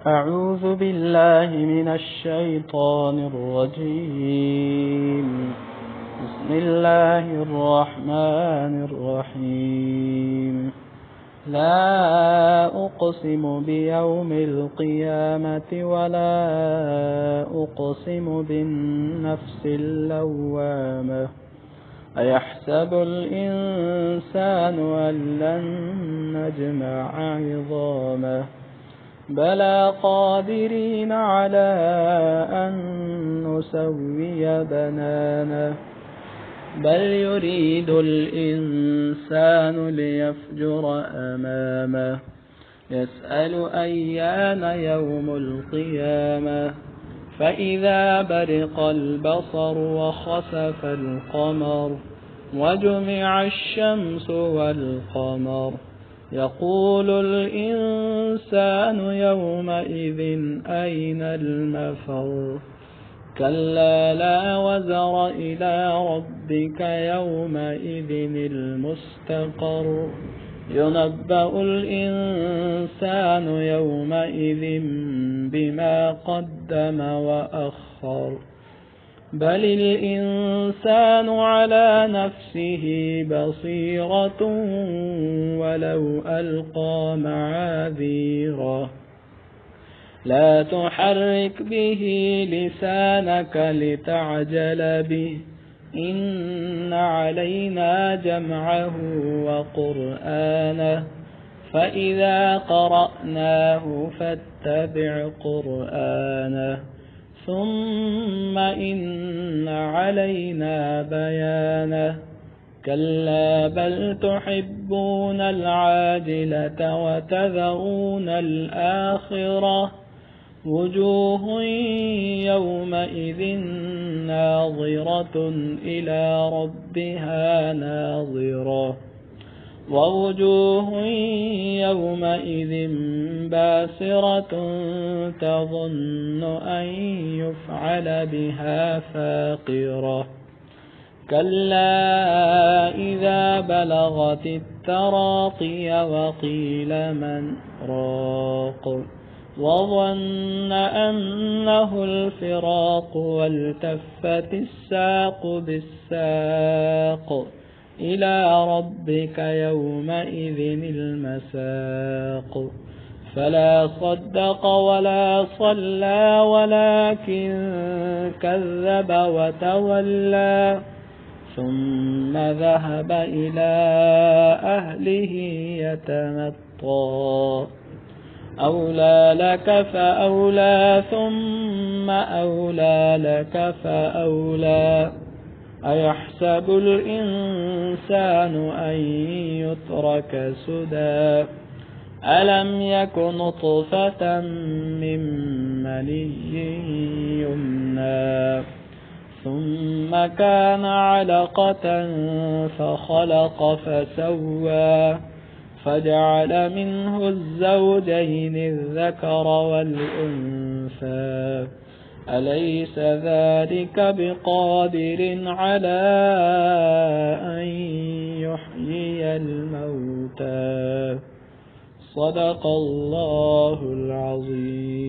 أعوذ بالله من الشيطان الرجيم. بسم الله الرحمن الرحيم. لا أقسم بيوم القيامة ولا أقسم بالنفس اللوامة. أيحسب الإنسان أن لن نجمع عظامه بلى قادرين على أن نسوي بنانه بل يريد الإنسان ليفجر أمامه يسأل أيان يوم القيامة فإذا برق البصر وخسف القمر وجمع الشمس والقمر يقول الإنسان يومئذ أين المفر كلا لا وزر إلى ربك يومئذ المستقر ينبأ الإنسان يومئذ بما قدم وأخر بل الإنسان على نفسه بصيرة ولو ألقى معاذيره لا تحرك به لسانك لتعجل به إن علينا جمعه وقرآنه فإذا قرأناه فاتبع قرآنه ثم إن علينا بيانه كلا بل تحبون العاجلة وتذرون الآخرة وجوه يومئذ ناظرة إلى ربها ناظرة ووجوه يومئذ باسرة تظن أن يفعل بها فاقرة كلا إذا بلغت التراقي وقيل من راق وظن أنه الفراق والتفت الساق بالساق إلى ربك يومئذ المساق فلا صدق ولا صلى ولكن كذب وتولى ثم ذهب إلى أهله يتمطى أولى لك فأولى ثم أولى لك فأولى أيحسب الإنسان أن يترك سدى ألم يك نطفة من مني يمنى ثم كان علقة فخلق فسوى فجعل منه الزوجين الذكر والأنثى أليس ذلك بقادر على أن يحيي الموتى صدق الله العظيم.